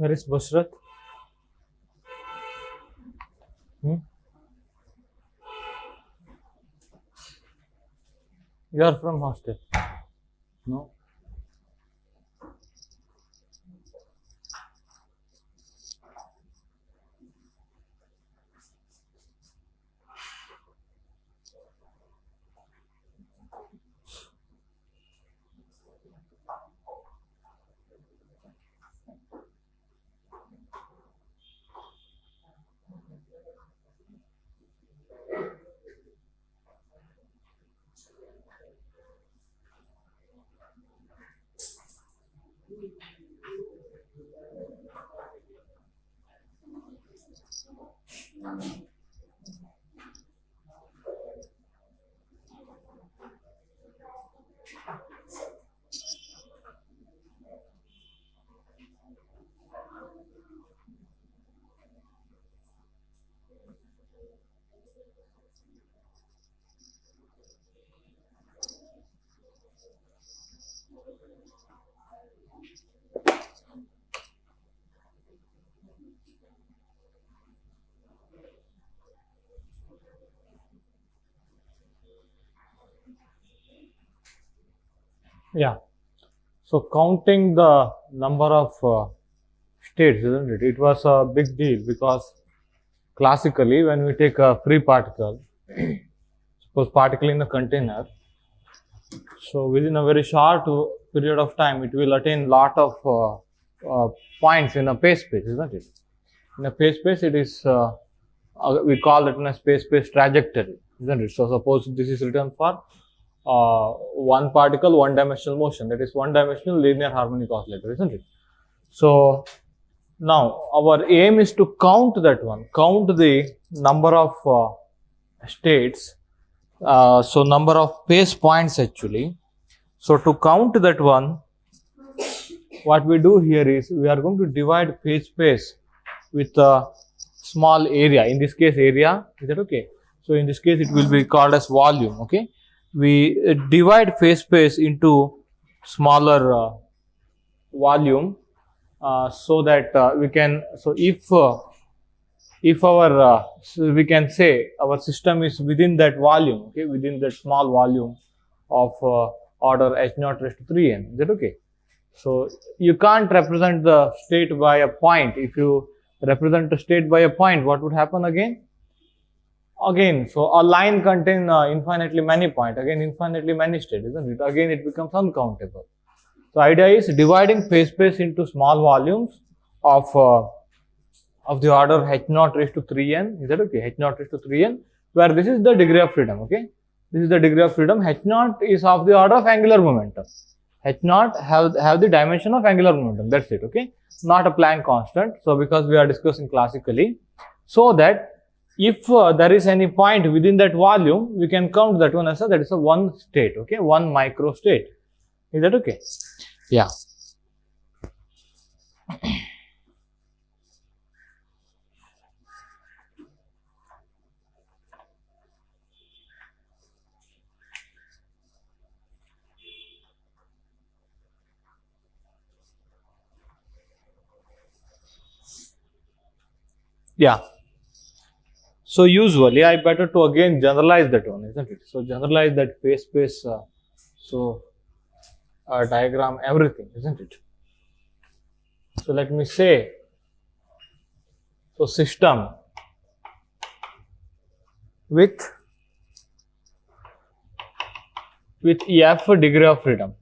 Where is Bashrat? You are from hostel? No. Yeah. So counting the number of states, isn't it? It was a big deal because classically, when we take a free particle, suppose particle in a container, so within a very short period of time, it will attain lot of points in a phase space, isn't it? In a phase space, it is we call it in a space trajectory, isn't it? So suppose this is written for one particle, one dimensional motion, that is one dimensional linear harmonic oscillator, isn't it? So now our aim is to count that one, count the number of states, so number of phase points actually. So to count that one, what we do here is we are going to divide phase space with a small area, in this case area, is that okay? So in this case it will be called as volume, okay? We divide phase space into smaller volume so that we can, so if our so we can say our system is within that volume, okay, within that small volume of order h naught raised to 3n, is that okay? So you can't represent the state by a point. If you represent the state by a point, what would happen again? Again, so a line contains infinitely many points, again infinitely many states, isn't it? Again it becomes uncountable. So idea is dividing phase space into small volumes of the order h naught raised to 3n, is that okay? H naught raised to 3n, where this is the degree of freedom, okay? This is the degree of freedom. H naught is of the order of angular momentum. H naught have the dimension of angular momentum, that's it, okay? Not a Planck constant. So because we are discussing classically, so that if there is any point within that volume, we can count that one as that is a one state, okay? One micro state. Is that okay? Yeah. Yeah. So usually I better to again generalize that one, isn't it? So generalize that phase space, diagram, everything, isn't it? So let me say, so system with F degree of freedom.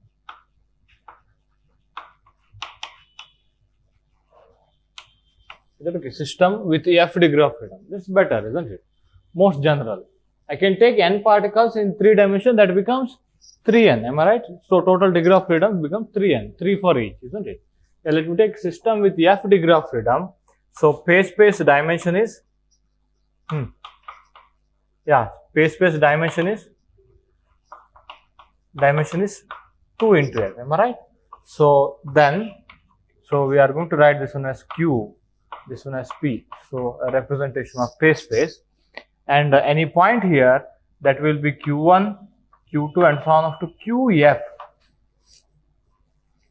Is that okay? System with F degree of freedom. That's better, isn't it? Most general. I can take n particles in 3 dimensions, that becomes 3n, am I right? So total degree of freedom becomes 3n, 3 for each, isn't it? Yeah, let me take system with F degree of freedom. So phase space dimension is, phase space dimension is 2 into F, am I right? So then, so we are going to write this one as Q, this one as P. So a representation of phase space, and any point here that will be Q1, Q2 and so on up to QF.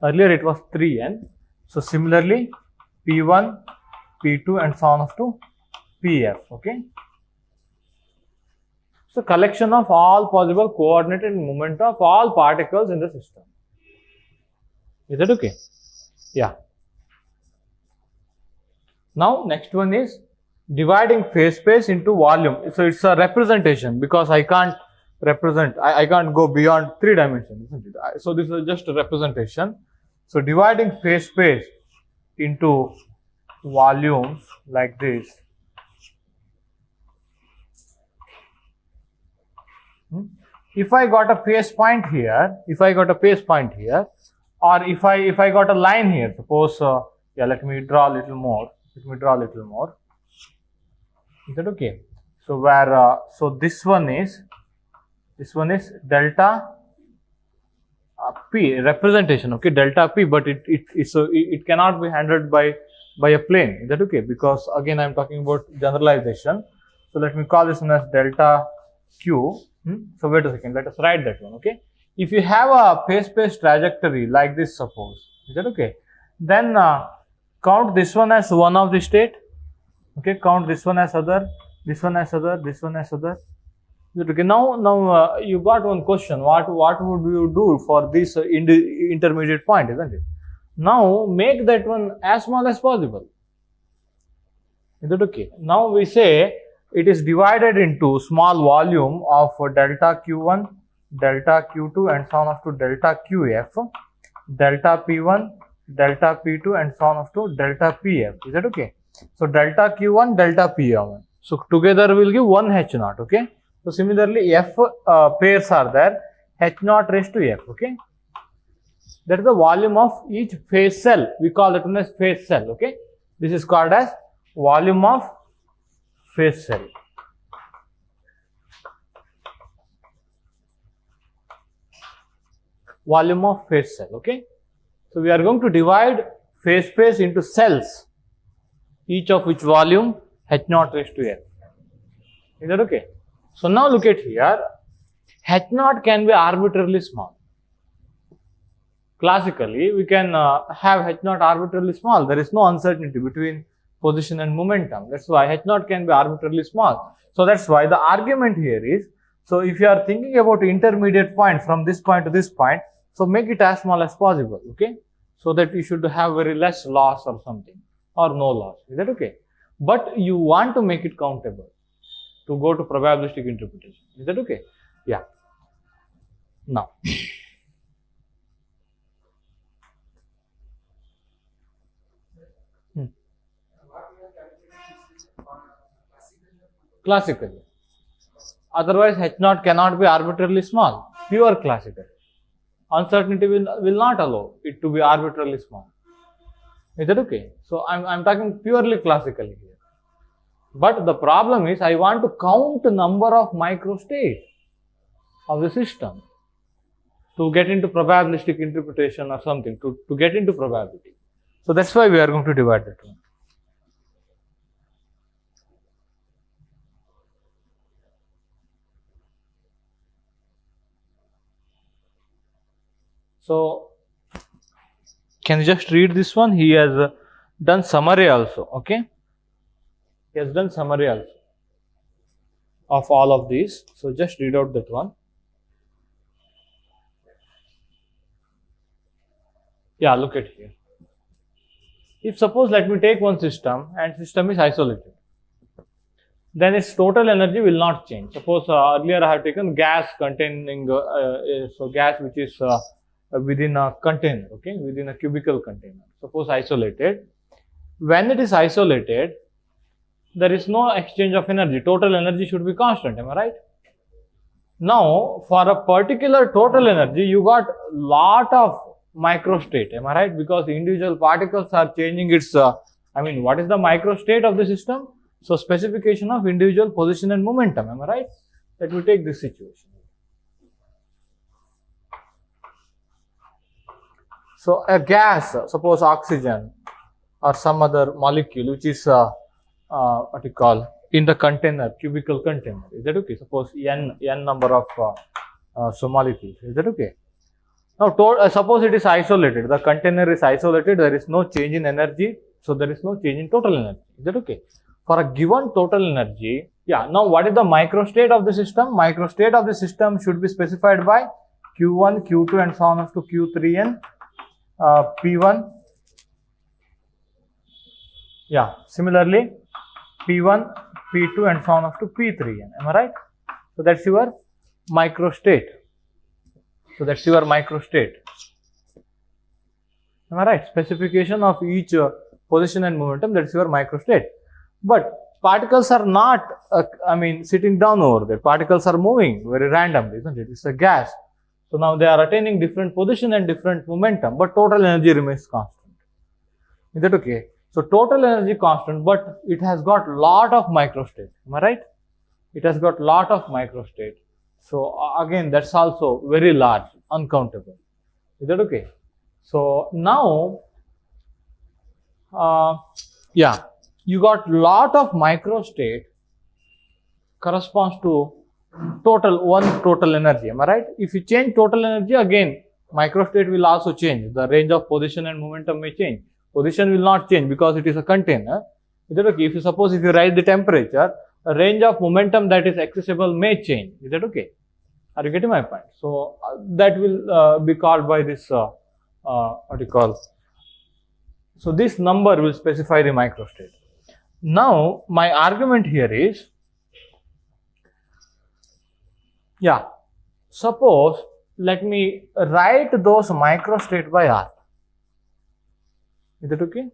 Earlier it was 3n. So similarly P1, P2 and so on up to Pf. Okay. So collection of all possible coordinated moment of all particles in the system. Is that okay? Yeah. Now next one is dividing phase space into volume. So it's a representation because I can't represent, I can't go beyond 3 dimensions, isn't it? So this is just a representation. So dividing phase space into volumes like this. If I got a phase point here, or if I got a line here, suppose, yeah, let me draw a little more. Is that okay? So where, so this one is delta P representation, okay, delta P, but it cannot be handled by a plane. Is that okay? Because again I am talking about generalization. So let me call this one as delta Q. So wait a second, let us write that one. Okay. If you have a phase space trajectory like this, suppose, is that okay? Then count this one as one of the state. Okay, count this one as other, this one as other, this one as other. Okay, now you got one question. What would you do for this intermediate point, isn't it? Now make that one as small as possible. Is that okay? Now we say it is divided into small volume of delta Q1, delta Q2 and so on up to delta QF, delta P1, delta P2 and so on up to delta PF. Is that okay? So delta Q1, delta P1. So together we will give 1 H naught. Okay. So similarly, F pairs are there, H naught raised to F. Okay. That is the volume of each phase cell. We call that one as phase cell. Okay. This is called as volume of phase cell. Volume of phase cell. Okay. So we are going to divide phase space into cells, each of which volume H naught raised to F. Is that okay? So now look at here, H naught can be arbitrarily small. Classically, we can have H naught arbitrarily small. There is no uncertainty between position and momentum. That's why H naught can be arbitrarily small. So that's why the argument here is, so if you are thinking about intermediate point from this point to this point, so make it as small as possible, okay? So that you should have very less loss or something, or no loss. Is that okay? But you want to make it countable to go to probabilistic interpretation. Is that okay? Yeah. Now, classically. Otherwise, H naught cannot be arbitrarily small. Pure classical. Uncertainty will not allow it to be arbitrarily small. Is that okay? So I'm talking purely classically here. But the problem is I want to count the number of microstates of the system to get into probabilistic interpretation or something, to get into probability. So that's why we are going to divide that one. So can you just read this one? He has done summary also, okay? He has done summary also of all of these. So just read out that one. Yeah, look at here. If suppose let me take one system and system is isolated, then its total energy will not change. Suppose earlier I have taken gas containing, so gas which is within a container, okay, within a cubical container. Suppose isolated. When it is isolated, there is no exchange of energy. Total energy should be constant. Am I right? Now, for a particular total energy, you got lot of microstate. Am I right? Because the individual particles are changing its, what is the microstate of the system? So, specification of individual position and momentum. Am I right? Let me take this situation. So, a gas, suppose oxygen or some other molecule which is what you call in the container, cubical container. Is that okay? Suppose n number of molecules. Is that okay? Now, suppose it is isolated. The container is isolated. There is no change in energy. So there is no change in total energy. Is that okay? For a given total energy, yeah. Now what is the microstate of the system? Microstate of the system should be specified by Q1, Q2 and so on up to Q3 and P1. Yeah, similarly P1, P2 and so on up to P3n. Am I right? So that's your microstate. So that's your microstate. Am I right? Specification of each position and momentum, that's your microstate. But particles are not, sitting down over there. Particles are moving very randomly, isn't it? It's a gas. So now they are attaining different position and different momentum, but total energy remains constant. Is that okay? So total energy constant, but it has got lot of microstate. Am I right? It has got lot of microstate. So again, that's also very large, uncountable. Is that okay? So now, you got lot of microstate corresponds to total energy. Am I right? If you change total energy, again microstate will also change. The range of position and momentum may change. Position will not change because it is a container. Is that okay? If you rise the temperature, the range of momentum that is accessible may change. Is that okay? Are you getting my point? So that will be called by this So this number will specify the microstate. Now my argument here is, suppose let me write those microstate by R. Is that okay?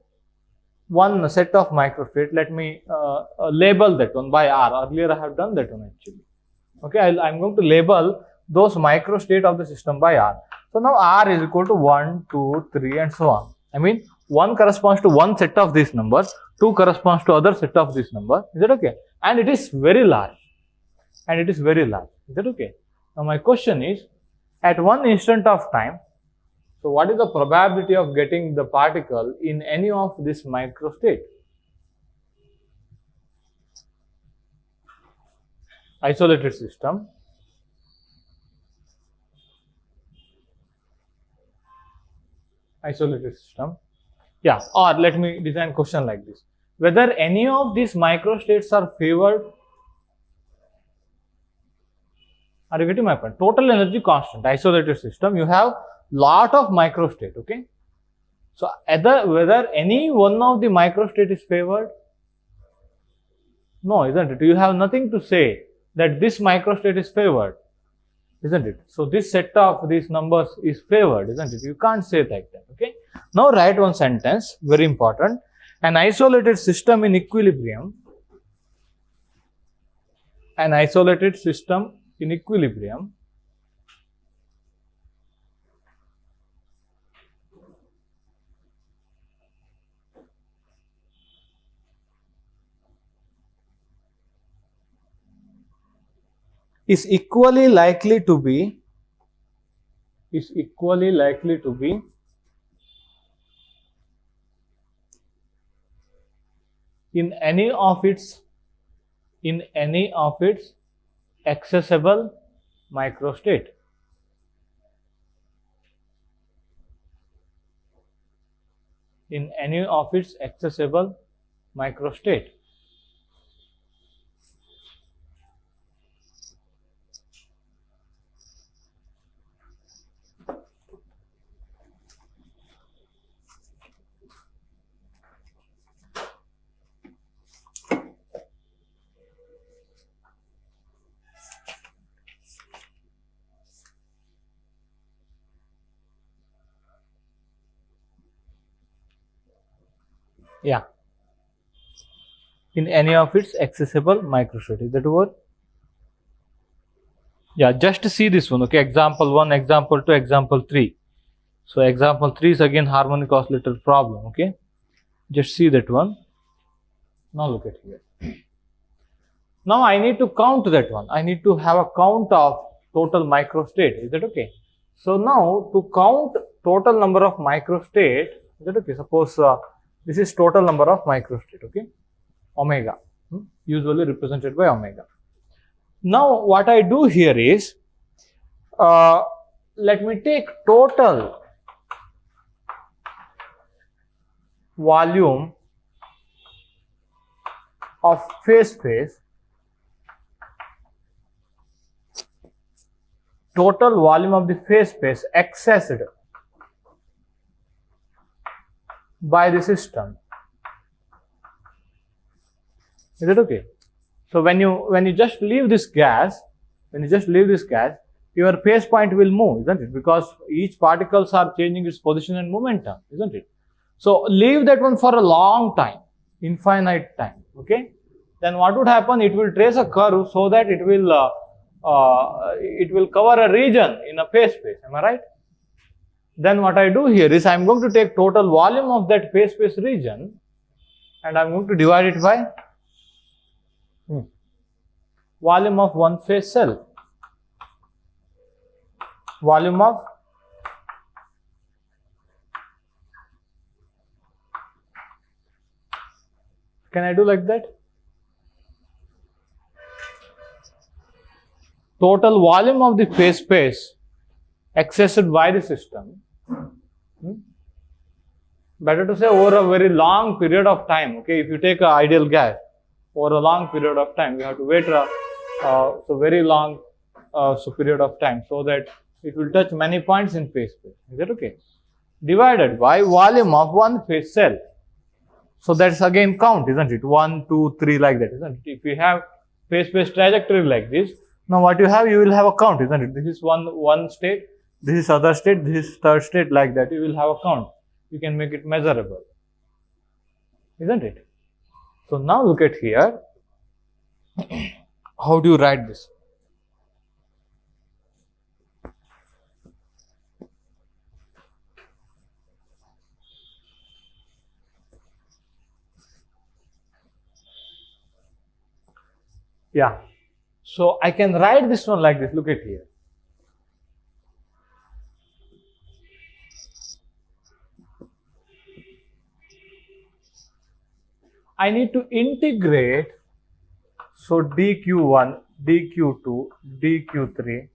One set of microstate, let me label that one by R. Earlier I have done that one actually. Okay, I'm going to label those microstate of the system by R. So now R is equal to 1, 2, 3 and so on. 1 corresponds to one set of these numbers, 2 corresponds to other set of this number. Is that okay? And it is very large. Is that okay? Now my question is, at one instant of time, so what is the probability of getting the particle in any of this microstate? Isolated system. Yeah, or let me design question like this. Whether any of these microstates are favored. Are you getting my point? Total energy constant, isolated system, you have lot of microstate, okay? So whether any one of the microstate is favored? No, isn't it? You have nothing to say that this microstate is favored, isn't it? So this set of these numbers is favored, isn't it? You can't say like that, okay? Now write one sentence, very important. An isolated system in equilibrium, is equally likely to be in any of its accessible microstate. In any of its accessible microstate. Yeah, in any of its accessible microstate. Is that the word? Yeah, just see this one, okay? Example 1, example 2, example 3. So example 3 is again harmonic oscillator problem, okay? Just see that one. Now look at here. Now I need to count that one. I need to have a count of total microstate. Is that okay? So now to count total number of microstate, is that okay? Suppose this is total number of microstate, okay? Omega, usually represented by omega. Now what I do here is, let me take total volume of phase space, total volume of the phase space accessed by the system. Is it okay? So when you just leave this gas, your phase point will move, isn't it? Because each particles are changing its position and momentum, isn't it? So leave that one for a long time, infinite time, okay? Then what would happen? It will trace a curve so that it will cover a region in a phase space, am I right? Then what I do here is I am going to take total volume of that phase space region and I am going to divide it by volume of one phase cell. Volume of can I do like that? Total volume of the phase space accessed by the system. Better to say over a very long period of time. Okay, if you take an ideal gas over a long period of time, you have to wait so very long period of time so that it will touch many points in phase space. Is that okay? Divided by volume of one phase cell. So that's again count, isn't it? 1, 2, 3 like that, isn't it? If you have phase space trajectory like this, now what you have, you will have a count, isn't it? This is one state, this is other state, this is third state, like that. You will have a count. You can make it measurable, isn't it? So now look at here. How do you write this? Yeah. So I can write this one like this. Look at here. I need to integrate, so dq1, dq2, dq3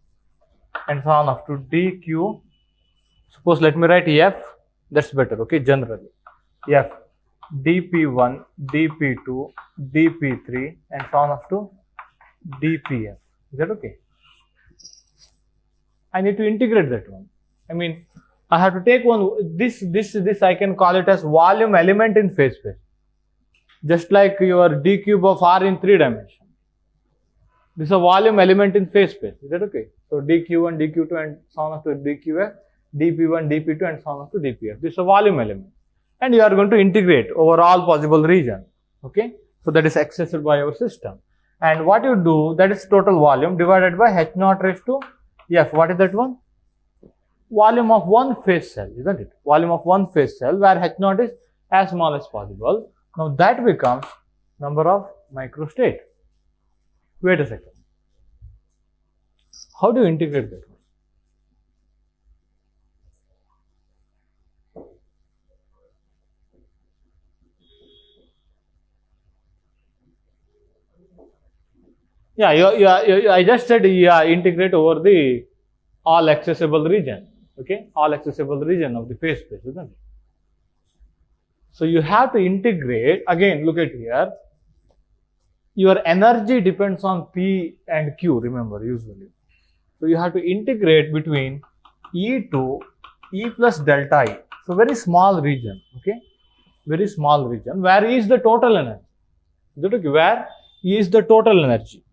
and so on up to dq. Suppose let me write f, that's better, okay, generally. F, dp1, dp2, dp3 and so on up to dpf. Is that okay? I need to integrate that one. I mean, I have to take one, this I can call it as volume element in phase space. Just like your d cube of r in 3 dimensions. This is a volume element in phase space. Is that okay? So dq1, dq2 and so on up to dqf, dp1, dp2 and so on up to dpf. This is a volume element. And you are going to integrate over all possible region. Okay? So that is accessed by our system. And what you do, that is total volume divided by h naught raised to f. What is that one? Volume of one phase cell, isn't it? Volume of one phase cell where h naught is as small as possible. Now that becomes number of microstate. Wait a second. How do you integrate that? Yeah, I just said integrate over the all accessible region. Okay, all accessible region of the phase space, isn't it? So you have to integrate, again look at here, your energy depends on P and Q, remember usually. So you have to integrate between E to E plus delta E. So very small region, okay, very small region, where E is the total energy. Is that okay? Where E is the total energy.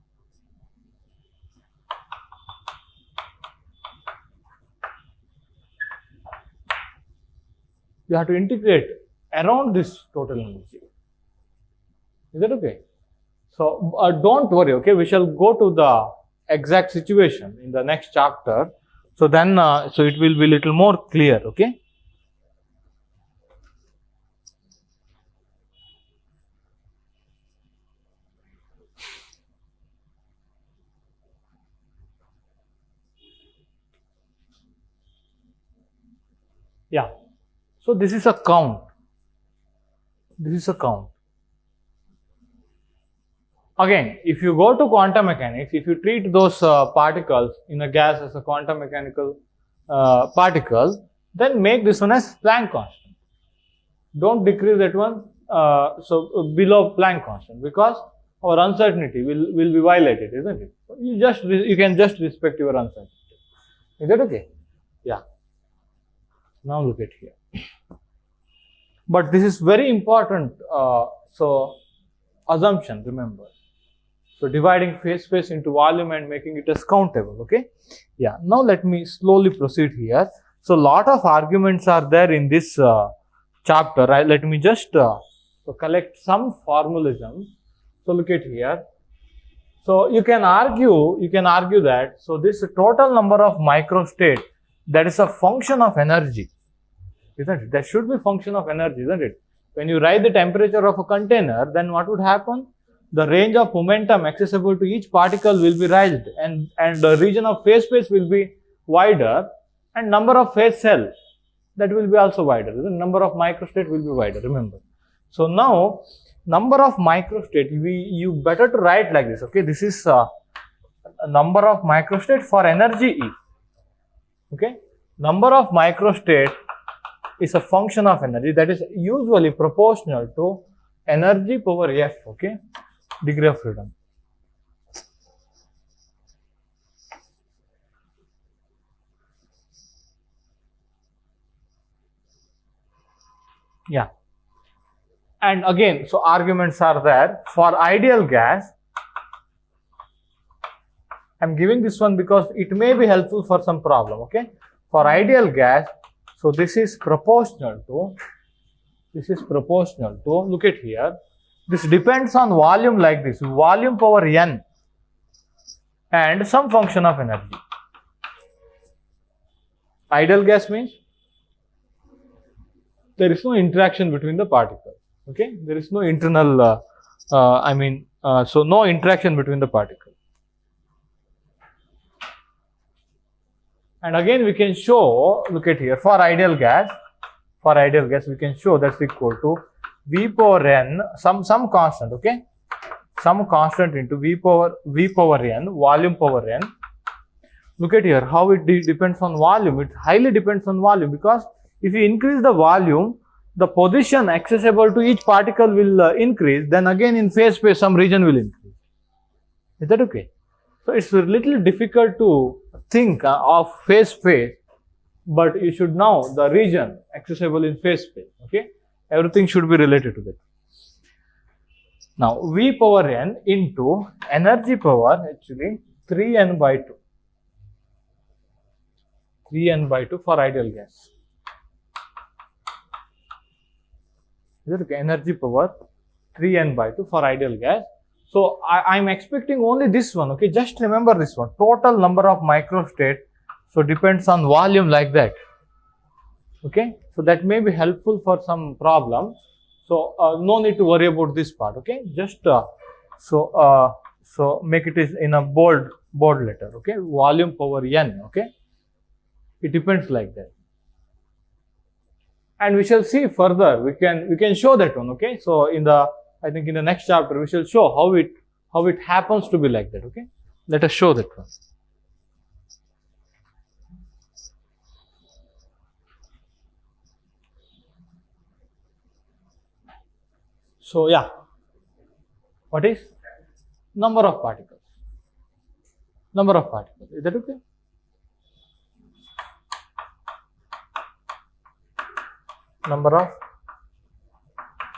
You have to integrate around this total energy. Is that okay? So don't worry, okay, we shall go to the exact situation in the next chapter. So then, so it will be little more clear, okay? Yeah. So this is a count. This is a count. Again, if you go to quantum mechanics, if you treat those particles in a gas as a quantum mechanical particle, then make this one as Planck constant. don't decrease that one below Planck constant, because our uncertainty will be violated, isn't it? You can just respect your uncertainty. Is that okay? Yeah. Now look at here. But this is very important. Assumption, remember. So dividing phase space into volume and making it as countable. Okay. Yeah. Now let me slowly proceed here. So lot of arguments are there in this chapter. Let me just collect some formalism. So look at here. So you can argue that, so this total number of microstate, that is a function of energy, isn't it? That should be function of energy, isn't it? When you write the temperature of a container, then what would happen? The range of momentum accessible to each particle will be raised, and the region of phase space will be wider, and number of phase cells, that will be also wider. The number of microstate will be wider, remember. So now, number of microstate, you better to write like this, okay? This is a number of microstate for energy E, okay? Number of microstate is a function of energy that is usually proportional to energy power F, okay? Degree of freedom. Yeah. And again, so arguments are there. For ideal gas, I'm giving this one because it may be helpful for some problem, okay? For ideal gas, so this is proportional to, look at here, this depends on volume like this, volume power N and some function of energy. Ideal gas means there is no interaction between the particles. Okay, there is no internal, so no interaction between the particles. And again, we can show, look at here, for ideal gas, we can show that's equal to V power N, some constant, okay? Some constant into V power N, volume power N. Look at here, how it depends on volume. It highly depends on volume, because if you increase the volume, the position accessible to each particle will increase, then again in phase space some region will increase. Is that okay? So it's a little difficult to think of phase space, but you should know the region accessible in phase space, okay? Everything should be related to that. Now V power N into energy power, actually 3N by 2. 3N by 2 for ideal gas. Is that okay? Energy power 3N by 2 for ideal gas. So I'm expecting only this one, okay? Just remember this one, total number of microstate, so depends on volume like that, okay? So that may be helpful for some problem. So no need to worry about this part, okay? Just so make it is in a bold letter, okay? Volume power N, okay? It depends like that. And we shall see further, we can show that one, okay? So I think in the next chapter, we shall show how it happens to be like that, okay? Let us show that one. So yeah, what is number of particles? Number of particles, is that okay? Number of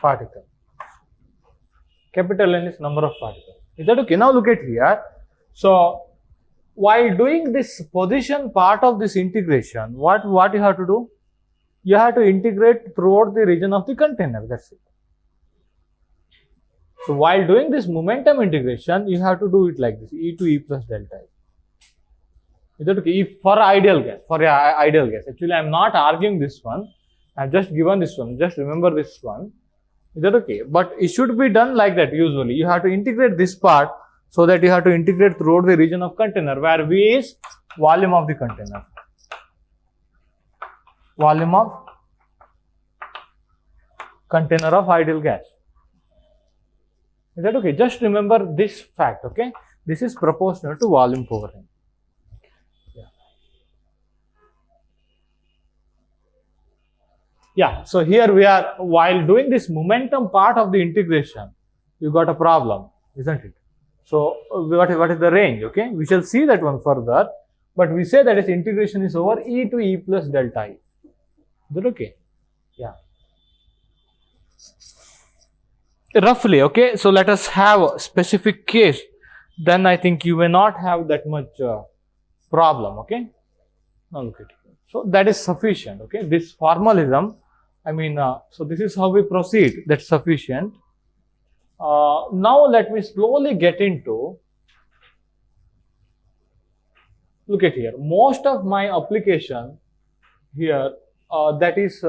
particles. Capital N is number of particles. Is that okay? Now look at here. So while doing this position part of this integration, what you have to do? You have to integrate throughout the region of the container. That's it. So while doing this momentum integration, you have to do it like this: E to E plus delta. Is that okay? If for ideal gas, Actually, I am not arguing this one. I have just given this one. Just remember this one. Is that okay? But it should be done like that usually. You have to integrate this part, so that you have to integrate throughout the region of container, where V is volume of the container. Volume of container of ideal gas. Is that okay? Just remember this fact, okay? This is proportional to volume power N. Yeah, so here we are, while doing this momentum part of the integration, you got a problem, isn't it? So what is the range? Okay, we shall see that one further, but we say that its integration is over e to e plus delta e. Is that okay? Yeah. Roughly, okay. So let us have a specific case. Then I think you may not have that much problem. Okay. Now look at it. So that is sufficient. Okay. This formalism. I mean, so this is how we proceed. That's sufficient. Now let me slowly get into. Look at here. Most of my application here that is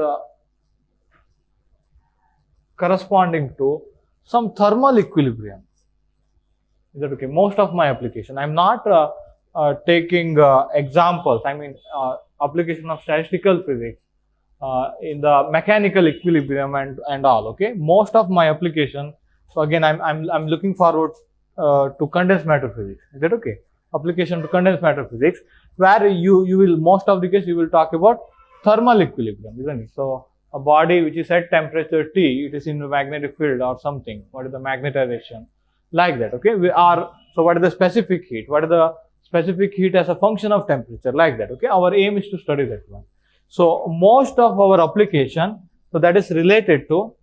corresponding to some thermal equilibrium. Is that okay? Most of my application. I'm not taking examples. I mean, application of statistical physics in the mechanical equilibrium and all. Okay. Most of my application. So again, I'm looking forward to condensed matter physics. Is that okay? Application to condensed matter physics, where you will most of the case you will talk about thermal equilibrium, isn't it? So a body which is at temperature T, it is in the magnetic field or something. What is the magnetization? Like that, okay? So what is the specific heat? What is the specific heat as a function of temperature? Like that, okay? Our aim is to study that one. So most of our application, so that is related to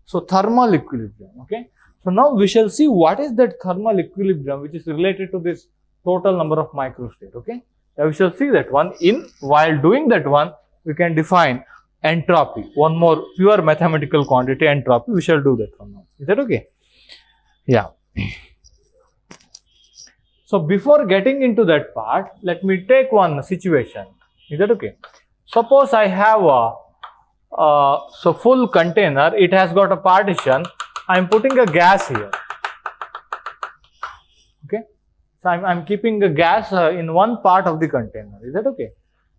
so thermal equilibrium, okay? So now we shall see what is that thermal equilibrium which is related to this total number of microstate, okay? Now we shall see that one. While doing that one, we can define entropy. One more pure mathematical quantity, entropy. We shall do that one now. Is that okay? Yeah. So before getting into that part, let me take one situation. Is that okay? Suppose I have a full container. It has got a partition. I am putting a gas here. Okay. So I'm keeping a gas in one part of the container. Is that okay?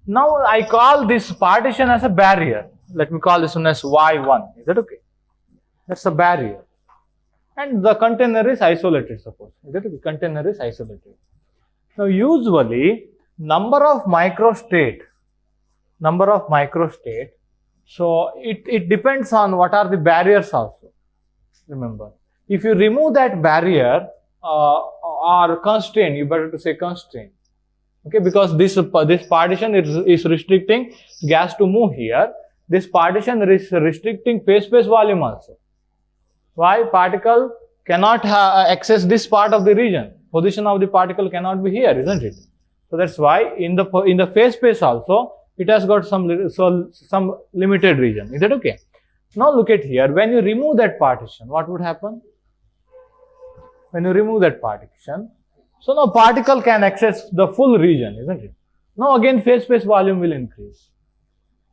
Now I call this partition as a barrier. Let me call this one as Y1. Is that okay? That's a barrier. And the container is isolated, suppose. Is that okay? Container is isolated. Now usually number of microstate. So it depends on what are the barriers also. Remember, if you remove that barrier or constraint, you better to say constraint. Okay, because this partition is restricting gas to move here. This partition is restricting phase space volume also. Why? Particle cannot access this part of the region. Position of the particle cannot be here, isn't it? So that's why in the phase space also it has got some limited region. Is that okay? Now look at here. When you remove that partition, what would happen? When you remove that partition, so now particle can access the full region, isn't it? Now again phase space volume will increase.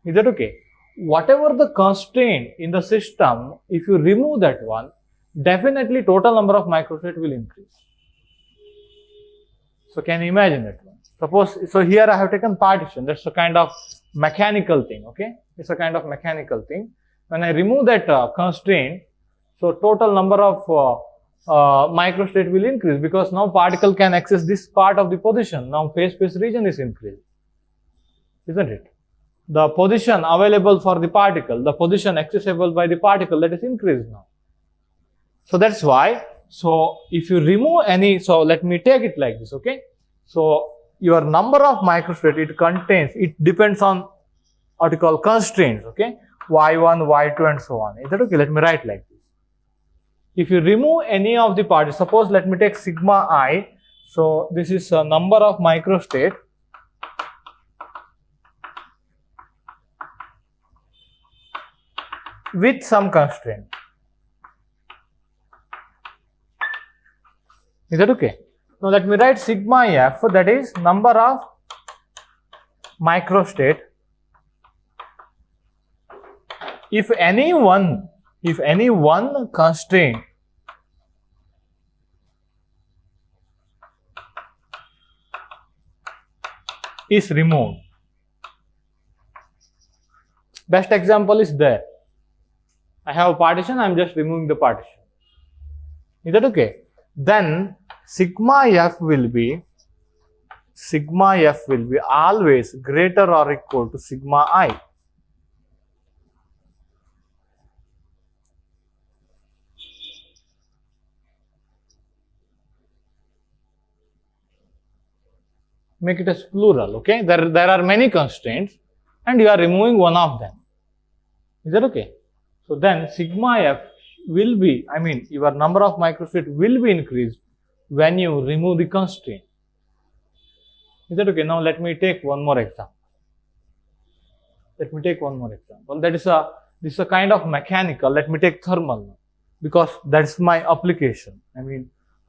Is that okay? Whatever the constraint in the system, if you remove that one, definitely total number of microstate will increase. So can you imagine that one? Suppose, so here I have taken partition. That's a kind of mechanical thing, okay? It's a kind of mechanical thing. When I remove that constraint, so total number of microstate will increase because now particle can access this part of the position. Now phase space region is increased, isn't it? The position available for the particle, the position accessible by the particle, that is increased now. So that's why, so if you remove any, so let me take it like this, okay? So your number of microstate, it depends on what you call constraints, okay? Y1, Y2 and so on. Is that okay? Let me write like this. If you remove any of the parts, suppose let me take sigma I. So this is a number of microstate. With some constraint. Is that okay? Now let me write sigma F, that is number of microstate. If any one constraint is removed. Best example is there. I have a partition, I am just removing the partition. Is that okay? Then sigma F will be always greater or equal to sigma I. make it as plural, okay? There are many constraints and you are removing one of them. Is that okay? So then sigma f will be, your number of microstate will be increased when you remove the constraint. Is that okay? Now let me take one more example. This is a kind of mechanical. Let me take thermal now, because that's my application.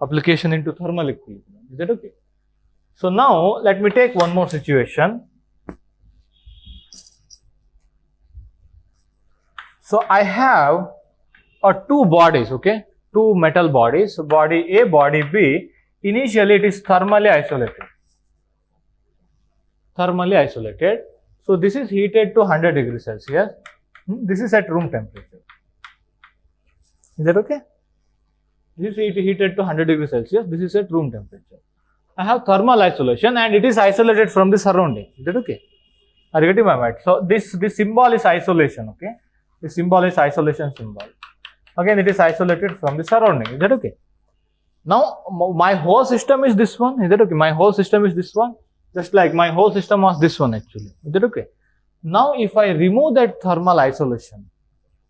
Application into thermal equilibrium. Is that okay? So now let me take one more situation. So I have two bodies, okay? Two metal bodies, so body A, body B. Initially it is thermally isolated. So this is heated to 100 degrees Celsius. This is at room temperature. Is that okay? This is heated to 100 degrees Celsius. This is at room temperature. I have thermal isolation and it is isolated from the surrounding. Is that okay? Are you getting my point? So this symbol is isolation, okay? This symbol is isolation symbol. Again, it is isolated from the surrounding. Is that okay? Now, my whole system is this one. Is that okay? My whole system is this one. Just like my whole system was this one actually. Is that okay? Now, if I remove that thermal isolation,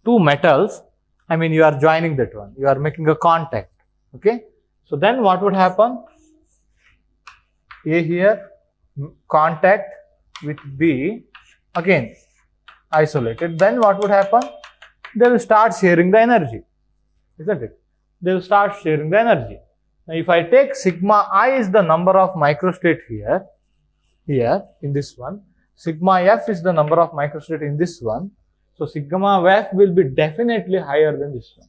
two metals, you are joining that one. You are making a contact. Okay? So then what would happen? A here, contact with B, again isolated. Then what would happen? They will start sharing the energy. Isn't it? They will start sharing the energy. Now, if I take sigma I is the number of microstate here in this one, sigma f is the number of microstate in this one. So sigma f will be definitely higher than this one.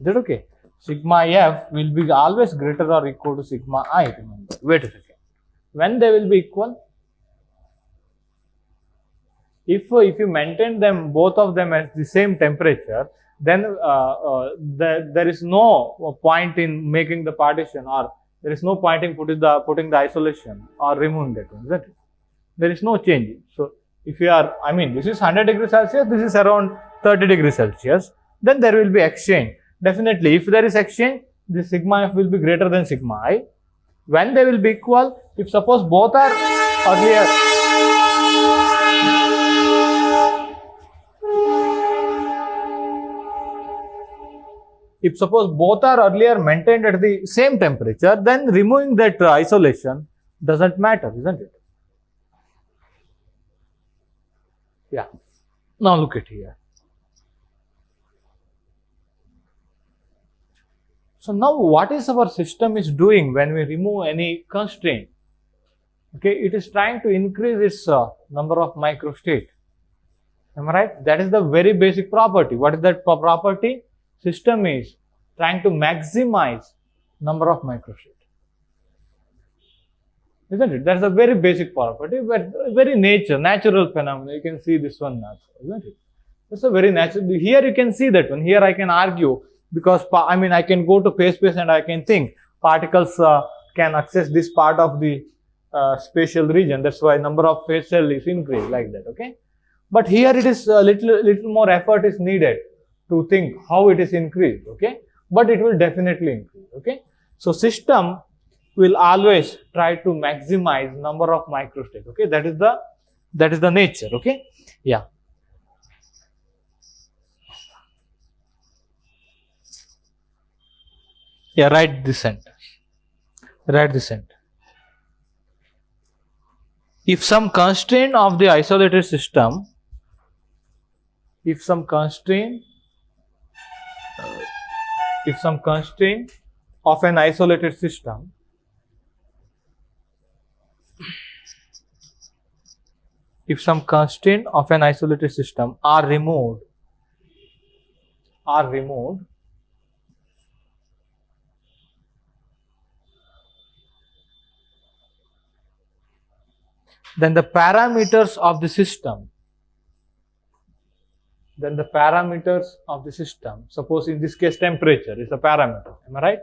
Is that okay? Sigma f will be always greater or equal to sigma I. Remember. Wait a second. When they will be equal? If you maintain them, both of them at the same temperature, then there is no point in making the partition, or there is no point in putting the isolation or removing that one. Is that it? There is no change. So if you are, this is 100 degrees Celsius, this is around 30 degrees Celsius, then there will be exchange. Definitely, if there is exchange, the sigma f will be greater than sigma I. When they will be equal, if suppose both are earlier, maintained at the same temperature, then removing that isolation doesn't matter, isn't it? Yeah. Now look at here. So now what is our system is doing when we remove any constraint? Okay, it is trying to increase its number of microstate. Am I right? That is the very basic property. What is that property? System is trying to maximize number of microstate. Isn't it? That's a very basic property, but very natural phenomenon. You can see this one now, isn't it? That's a very natural. Here you can see that one. Here I can argue, because I can go to phase space and I can think particles can access this part of the spatial region. That's why number of phase cell is increased like that. Okay, but here it is little more effort is needed to think how it is increased. Okay, but it will definitely increase. Okay, so system will always try to maximize number of microstate. Okay, that is the nature. Okay, yeah. Yeah, write this sentence. If some constraint of the isolated system, of an isolated system are removed, then the parameters of the system, suppose in this case temperature is a parameter, am I right?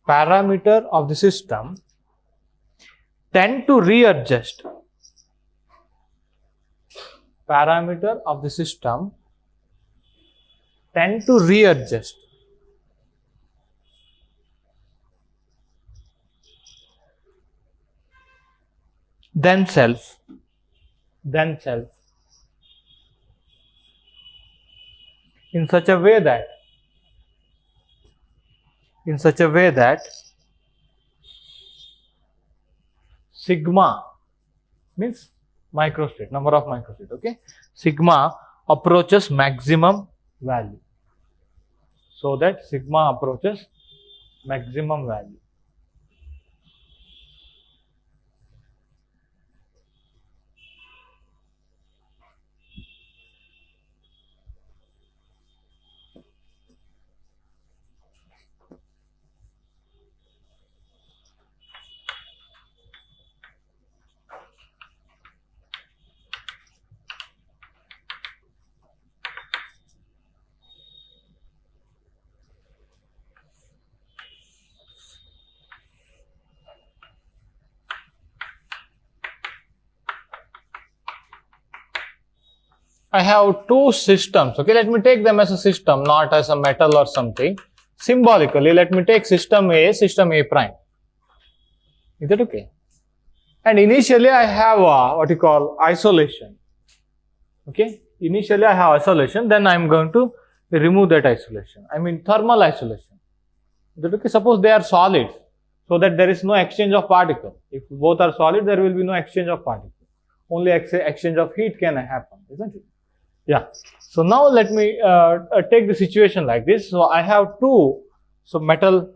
Parameter of the system tend to readjust. then self, in such a way that sigma means microstate, number of microstate, okay, sigma approaches maximum value, so that sigma approaches maximum value. I have two systems, okay, let me take them as a system, not as a metal or something. Symbolically, let me take system A prime. Is that okay? And initially I have what you call isolation, okay, initially I have isolation, then I am going to remove that isolation, I mean thermal isolation. Is that okay? Suppose they are solids, so that there is no exchange of particle. If both are solid, there will be no exchange of particle. Only exchange of heat can happen, isn't it? Yeah. So now let me take the situation like this. So I have two, so metal,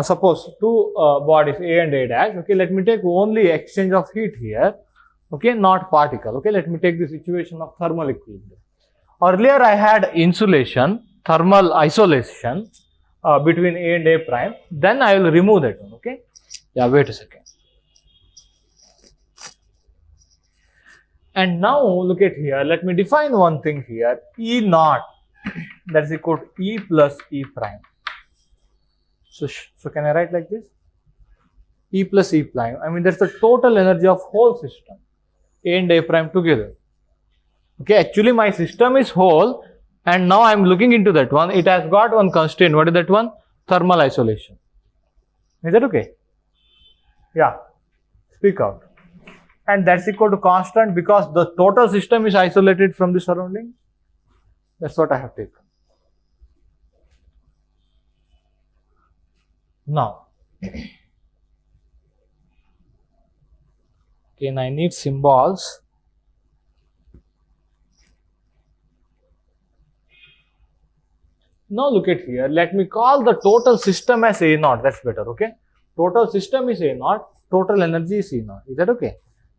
suppose two bodies A and A dash. Okay, let me take only exchange of heat here. Okay, not particle. Okay, let me take the situation of thermal equilibrium. Earlier I had insulation, thermal isolation between A and A prime. Then I will remove that one. Okay. Yeah, wait a second. And now look at here, let me define one thing here, E naught, that is equal to E plus E prime. So can I write like this? E plus E prime, I mean that's the total energy of whole system, A and A prime together. Okay, actually my system is whole, and now I am looking into that one, it has got one constraint. What is that one? Thermal isolation. Is that okay? Yeah, speak out. And that's equal to constant because the total system is isolated from the surrounding. That's what I have taken. Now, again I need symbols. Now look at here, let me call the total system as A naught, that's better, okay. Total system is A naught, total energy is E naught, is that okay?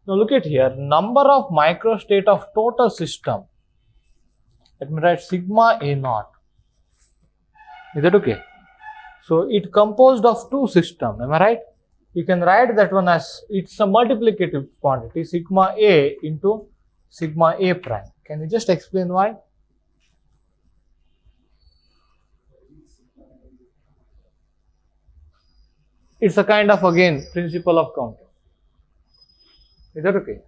Now look at here, number of microstate of total system. Let me write sigma A naught. Is that okay? So it composed of two systems, am I right? You can write that one as, it's a multiplicative quantity, sigma A into sigma A prime. Can you just explain why? It's a kind of, again, principle of counting. Is that okay?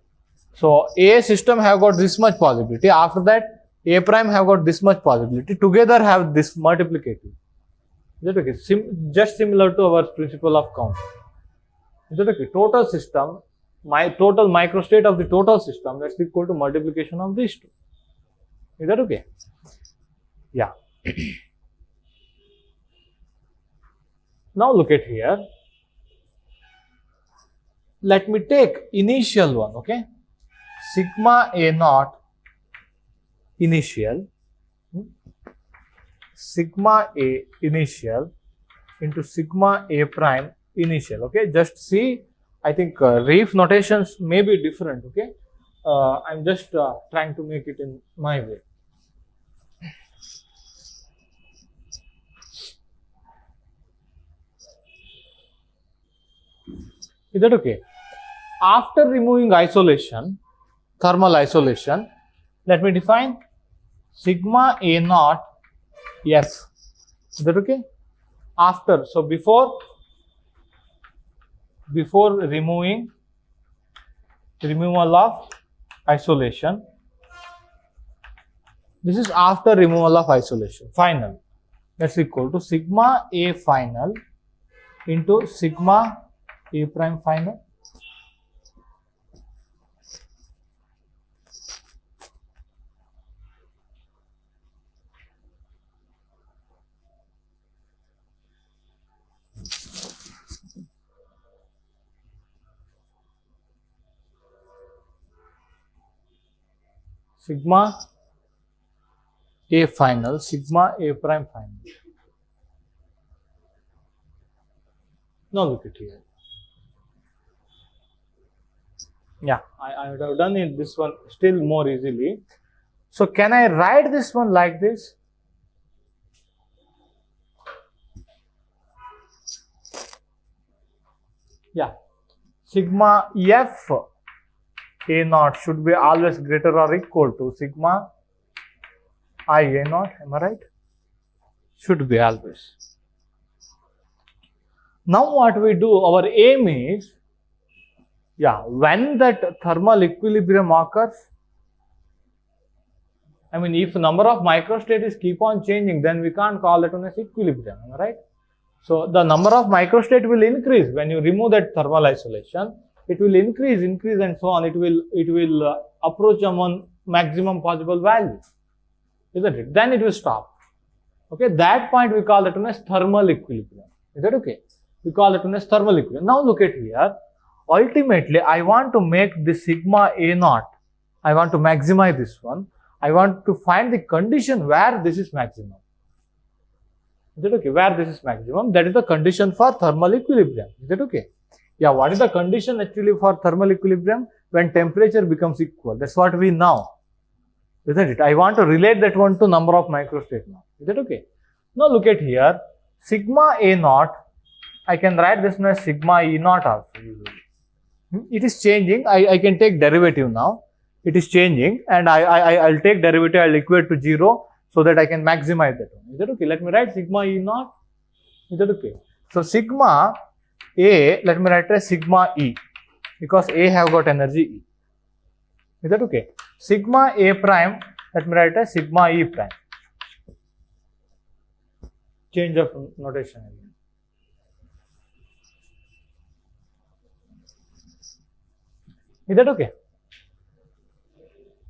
So A system have got this much possibility. After that, A prime have got this much possibility. Together have this multiplicative. Is that okay? Just similar to our principle of counting. Is that okay? Total system, my total microstate of the total system, that's equal to multiplication of these two. Is that okay? Yeah. Now look at here. Let me take initial one, okay? Sigma A naught initial, sigma A initial into sigma A prime initial, okay? Just see, I think reef notations may be different, okay? I'm just trying to make it in my way. Is that okay? After removing isolation, thermal isolation, let me define sigma A naught F. Is that okay? After, so before removal of isolation, this is after removal of isolation, final, that's equal to sigma A final into sigma A prime final. sigma A final, sigma A prime final. Now look at here. Yeah, I would have done it this one still more easily. So can I write this one like this? Yeah, sigma F A naught should be always greater or equal to sigma I A naught, am I right? Should be always. Now what we do, our aim is, when that thermal equilibrium occurs, I mean, if number of microstates keep on changing, then we can't call that one as equilibrium, am I right? So the number of microstates will increase when you remove that thermal isolation. It will increase, and so on. It will approach a maximum possible value, isn't it? Then it will stop. Okay, that point we call that one as thermal equilibrium. Is that okay? We call that one as thermal equilibrium. Now look at here. Ultimately, I want to make this sigma A naught. I want to maximize this one. I want to find the condition where this is maximum. Is that okay? Where this is maximum, that is the condition for thermal equilibrium. Is that okay? Yeah, what is the condition actually for thermal equilibrium? When temperature becomes equal. That's what we know. Isn't it? I want to relate that one to number of microstates now. Is that okay? Now look at here. Sigma A naught, I can write this as sigma E naught also usually. It is changing. I can take derivative now. It is changing, and I'll take derivative, I'll equate to 0 so that I can maximize that one. Is that okay? Let me write sigma E naught. Is that okay? So sigma A, let me write as sigma E, because A have got energy E. Is that okay? Sigma A prime, let me write as sigma E prime. Change of notation again. Is that okay?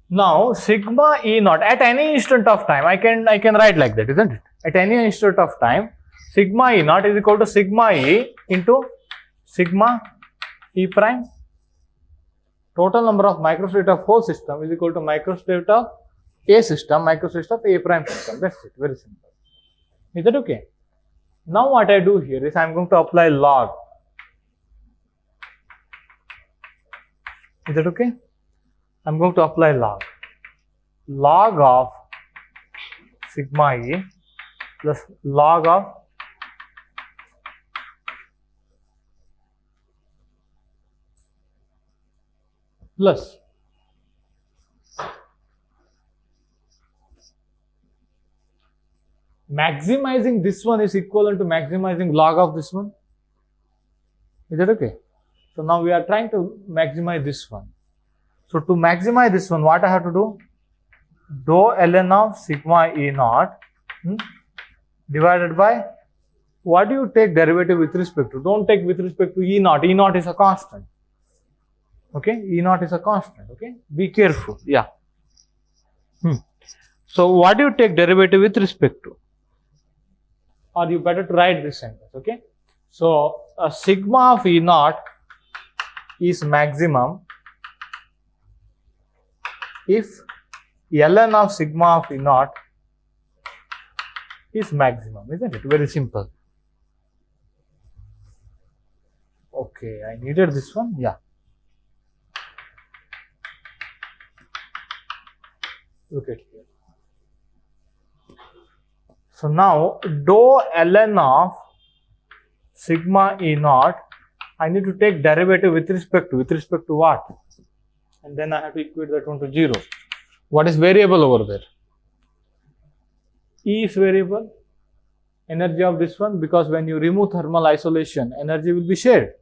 Now sigma E naught at any instant of time, I can write like that, isn't it? At any instant of time, sigma E naught is equal to sigma E into sigma E prime. Total number of microstate of whole system is equal to microstate of A system, microstate of A prime system. That's it. Very simple. Is that okay? Now what I do here is I am going to apply log. Is that okay? I am going to apply log. Log of sigma E plus log of plus maximizing this one is equivalent to maximizing log of this one. Is that okay? So now we are trying to maximize this one. So to maximize this one, what I have to do? Dou ln of sigma E naught divided by, what do you take derivative with respect to? Don't take with respect to E naught. E naught is a constant. Okay, E naught is a constant. Okay, be careful. Yeah. So what do you take derivative with respect to? Or you better to write this sentence. Okay, so a sigma of E naught is maximum if ln of sigma of E naught is maximum, isn't it? Very simple. Okay, I needed this one. Yeah. Look at here. So now dou ln of sigma E naught, I need to take derivative with respect to what? And then I have to equate that one to 0. What is variable over there? E is variable. Energy of this one, because when you remove thermal isolation, energy will be shared.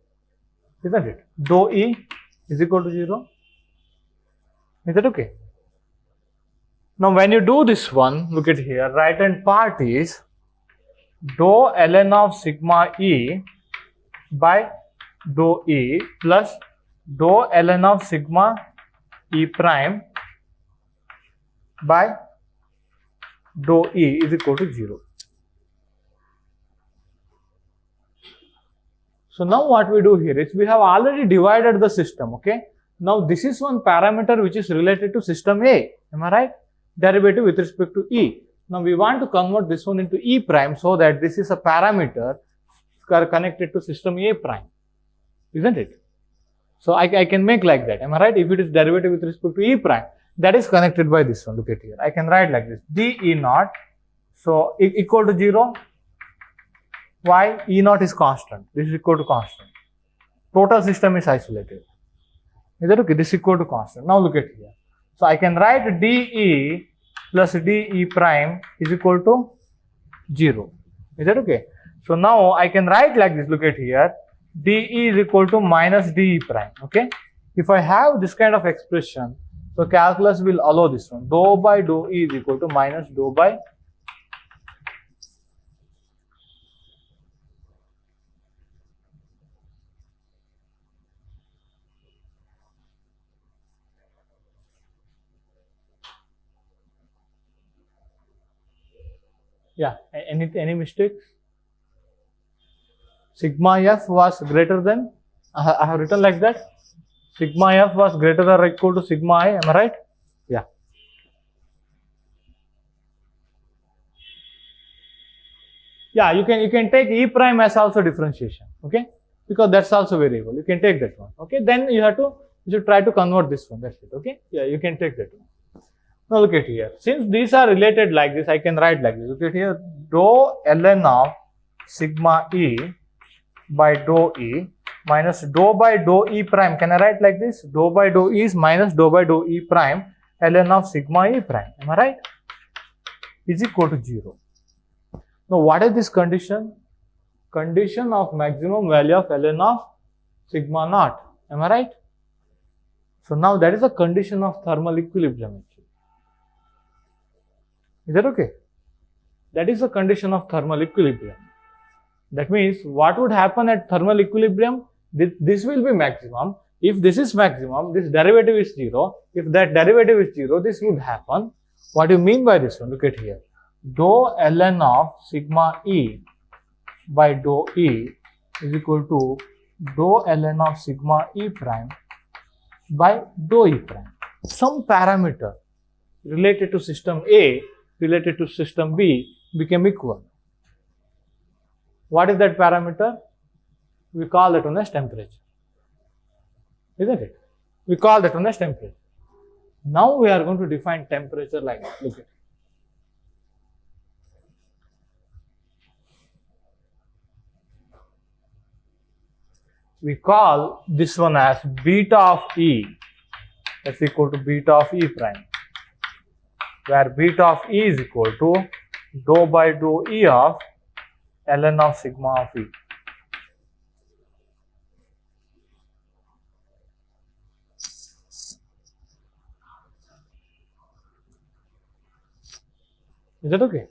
Isn't it? Dou E is equal to 0. Is that okay? Now when you do this one, look at here, right hand part is dou ln of sigma E by dou E plus dou ln of sigma E prime by dou E is equal to 0. So now what we do here is we have already divided the system, okay? Now this is one parameter which is related to system A, am I right? Derivative with respect to E. Now we want to convert this one into E prime so that this is a parameter connected to system A prime, isn't it? So I can make like that, am I right? If it is derivative with respect to E prime, that is connected by this one, look at here. I can write like this, d E naught, so equal to 0. Why? E naught is constant, this is equal to constant. Total system is isolated. Is that okay? This is equal to constant. Now look at here. So I can write dE plus dE prime is equal to 0. Is that okay? So now I can write like this, look at here. dE is equal to minus dE prime. Okay? If I have this kind of expression, so calculus will allow this one. Dou by dou E is equal to minus dou by yeah, any mistakes? Sigma f was greater than, I have written like that. Sigma f was greater than or equal to sigma I, am I right? Yeah. Yeah, you can take E prime as also differentiation, okay? Because that's also variable. You can take that one, okay? Then you should try to convert this one, that's it, okay? Yeah, you can take that one. Now look at here. Since these are related like this, I can write like this. Look at here. Dou ln of sigma E by dou E minus dou by dou E prime. Can I write like this? Dou by dou E is minus dou by dou E prime ln of sigma E prime. Am I right? Is equal to 0. Now what is this condition? Condition of maximum value of ln of sigma naught. Am I right? So now that is a condition of thermal equilibrium. Is that okay? That is a condition of thermal equilibrium. That means what would happen at thermal equilibrium? This will be maximum. If this is maximum, this derivative is 0. If that derivative is 0, this would happen. What do you mean by this one? Look at here. Dou ln of sigma E by dou E is equal to dou ln of sigma E prime by dou E prime. Some parameter related to system A related to system B became equal. What is that parameter? We call that one as temperature. Isn't it? We call that one as temperature. Now we are going to define temperature like that. Look at it. We call this one as beta of E, that's equal to beta of E prime, where beta of E is equal to dou by dou E of ln of sigma of E. Is that okay?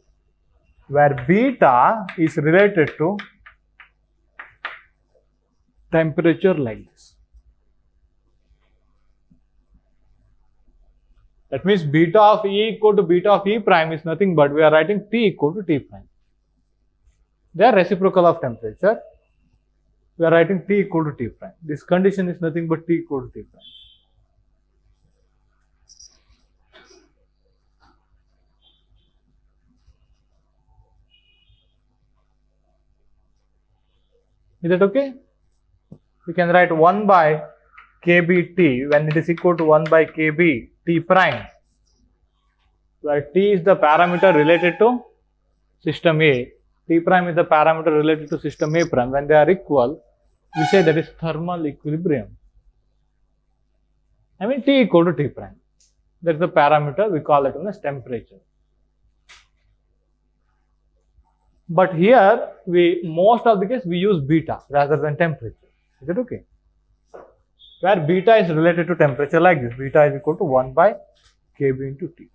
Where beta is related to temperature like this. That means beta of E equal to beta of E prime is nothing but we are writing T equal to T prime. They are reciprocal of temperature. We are writing T equal to T prime. This condition is nothing but T equal to T prime. Is that okay? We can write 1 by kBT when it is equal to 1 by kB T prime, where T is the parameter related to system A, T prime is the parameter related to system A prime. When they are equal, we say that is thermal equilibrium. I mean T equal to T prime. That is the parameter, we call it as temperature. But here, most of the case we use beta rather than temperature. Is it okay? Where beta is related to temperature like this. Beta is equal to 1 by kB into T.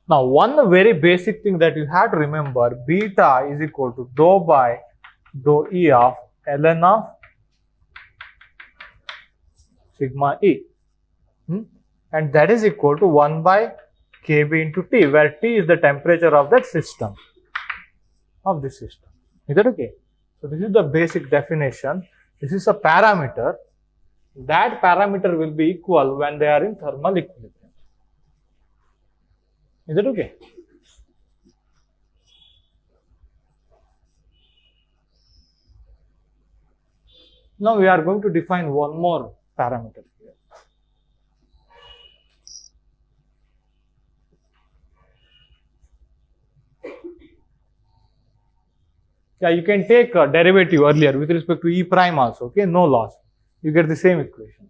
Now, one very basic thing that you have to remember, beta is equal to dou by dou E of ln of sigma E. And that is equal to 1 by Kb into T, where T is the temperature of that system, of this system. Is that okay? So this is the basic definition. This is a parameter. That parameter will be equal when they are in thermal equilibrium. Is that okay? Now we are going to define one more parameter here. Yeah, you can take a derivative earlier with respect to E prime also, okay? No loss. You get the same equation.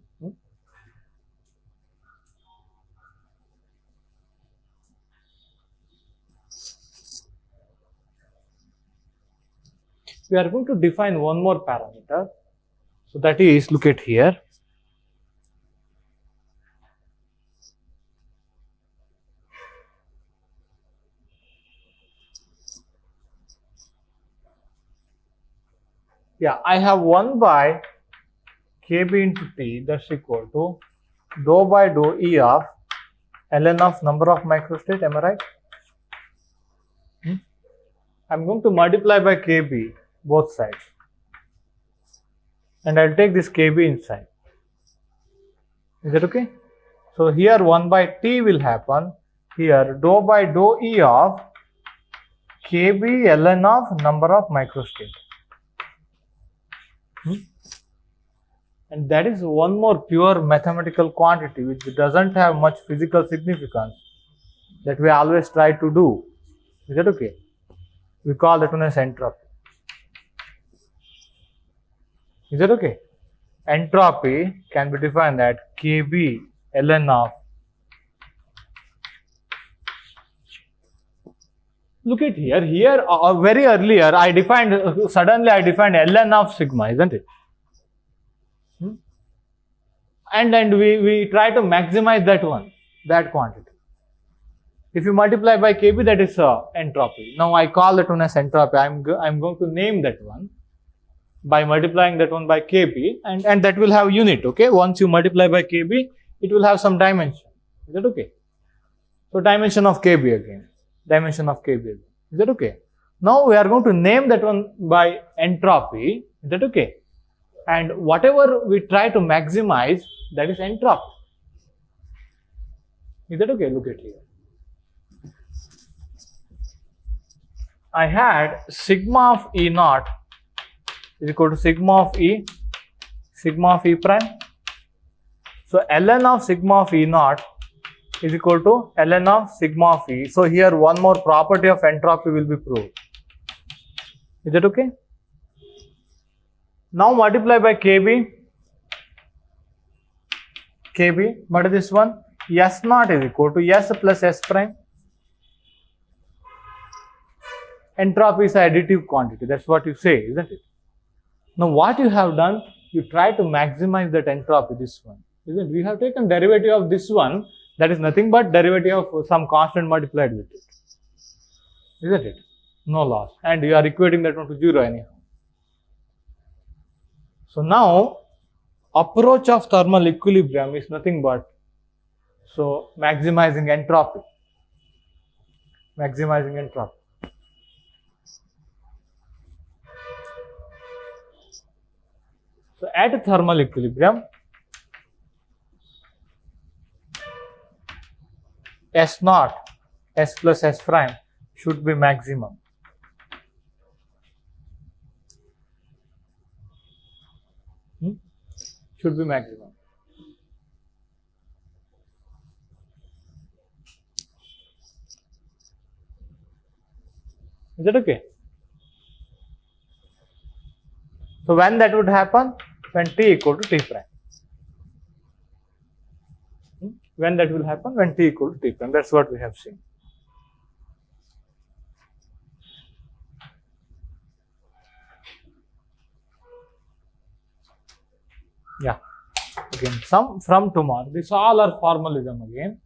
We are going to define one more parameter. So that is, look at here. Yeah, I have 1 by Kb into T, that's equal to dou by dou E of ln of number of microstate, am I right? I'm going to multiply by Kb both sides, and I'll take this Kb inside. Is that okay? So here 1 by T will happen, here dou by dou E of Kb ln of number of microstate. And that is one more pure mathematical quantity which doesn't have much physical significance, that we always try to do. Is that okay? We call that one as entropy. Is that okay? Entropy can be defined at Kb ln of. Look at here. Here, very earlier, suddenly I defined ln of sigma, isn't it? And we try to maximize that quantity. If you multiply by Kb, that is entropy. Now I call that one as entropy. I'm going to name that one by multiplying that one by Kb, and that will have unit, okay? Once you multiply by Kb, it will have some dimension. Is that okay? So dimension of Kb again. Dimension of Kb again. Is that okay? Now we are going to name that one by entropy. Is that okay? And whatever we try to maximize, that is entropy. Is that okay? Look at here. I had sigma of E naught is equal to sigma of E prime. So ln of sigma of E naught is equal to ln of sigma of E. So here one more property of entropy will be proved. Is that okay? Now multiply by Kb. What is this one? S naught is equal to S plus S prime. Entropy is an additive quantity. That's what you say, isn't it? Now what you have done, you try to maximize that entropy, this one. Isn't it? We have taken derivative of this one, that is nothing but derivative of some constant multiplied with it. Isn't it? No loss. And you are equating that one to 0 anyhow. So now, approach of thermal equilibrium is nothing but maximizing entropy. Maximizing entropy. So at thermal equilibrium, S naught, S plus S prime should be maximum. Should be maximum. Is that okay? So when that would happen? When T equal to T prime. When that will happen? When T equal to T prime. That's what we have seen. Yeah. Again, some from tomorrow. This all are formalism again.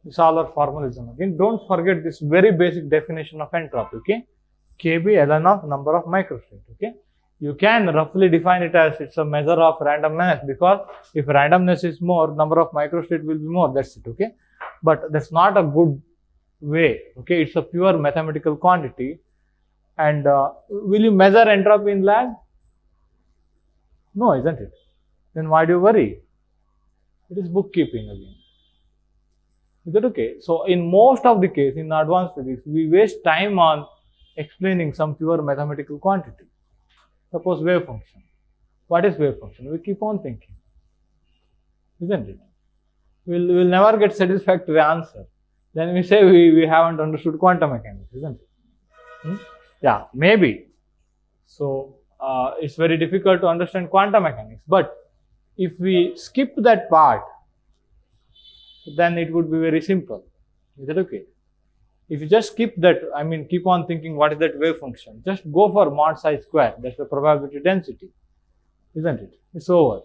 This all are formalism again. Don't forget this very basic definition of entropy. Okay. Kb ln of number of microstate. Okay. You can roughly define it as it's a measure of randomness, because if randomness is more, number of microstate will be more. That's it. Okay. but that's not a good way. Okay, it's a pure mathematical quantity. And will you measure entropy in lab? No, isn't it? Then why do you worry? It is bookkeeping again. Is that okay? So in most of the case, in advanced physics, we waste time on explaining some pure mathematical quantity. Suppose wave function. What is wave function? We keep on thinking, isn't it? We'll never get satisfactory answer. Then we say we haven't understood quantum mechanics, isn't it? Yeah, maybe. So it's very difficult to understand quantum mechanics. But if we skip that part, then it would be very simple. Is that okay? If you just skip that, I mean, keep on thinking what is that wave function, just go for mod psi square. That's the probability density, isn't it? It's over.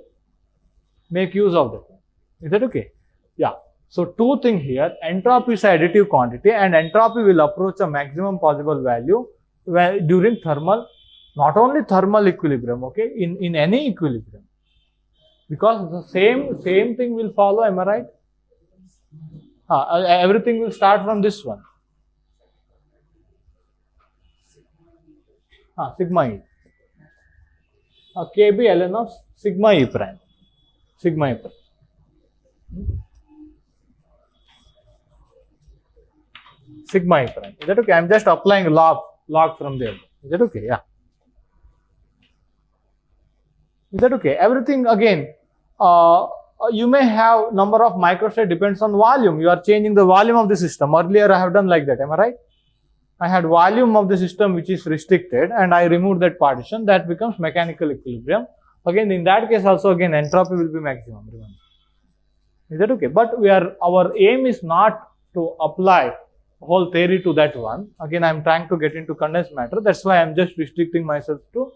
Make use of that one. Is that okay? Yeah. So two things here, entropy is an additive quantity, and entropy will approach a maximum possible value during thermal, not only thermal equilibrium, okay, in any equilibrium. Because the same thing will follow, am I right? Everything will start from this one. Sigma E. Kb ln of sigma E prime. Sigma E prime. Sigma E prime. Is that okay? I am just applying log from there. Is that okay? Yeah. Is that okay? Everything again, you may have number of microstate depends on volume. You are changing the volume of the system. Earlier I have done like that. Am I right? I had volume of the system which is restricted and I removed that partition. That becomes mechanical equilibrium. Again, in that case also again entropy will be maximum. Remember. Is that okay? But our aim is not to apply whole theory to that one. Again, I am trying to get into condensed matter. That's why I am just restricting myself to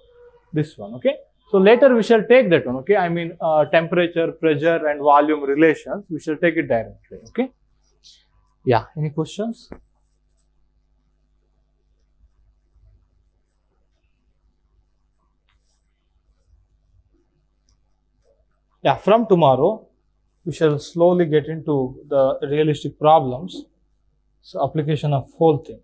this one. Okay. So later we shall take that one. Okay. I mean temperature, pressure and volume relations. We shall take it directly. Okay. Yeah. Any questions? Yeah. From tomorrow, we shall slowly get into the realistic problems. So application of whole thing.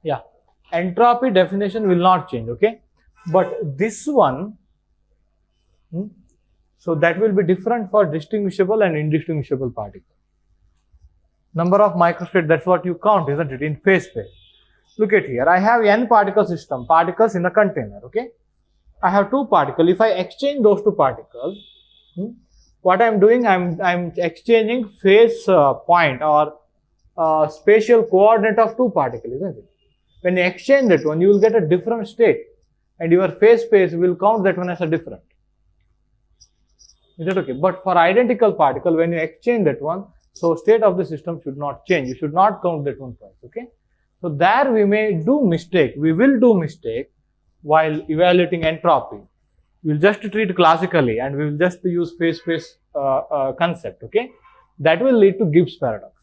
Yeah, entropy definition will not change, okay? But this one, so that will be different for distinguishable and indistinguishable particles. Number of microstate, that's what you count, isn't it, in phase space. Look at here, I have n particle system, particles in a container, okay? I have two particles. If I exchange those two particles, what I am doing, I am exchanging phase point or spatial coordinate of two particles, isn't it? When you exchange that one, you will get a different state and your phase space will count that one as a different. Is that okay? But for identical particle, when you exchange that one, so state of the system should not change. You should not count that one twice, okay? So there we may do mistake. We will do mistake while evaluating entropy. We will just treat classically and we will just use phase space concept, okay? That will lead to Gibbs paradox,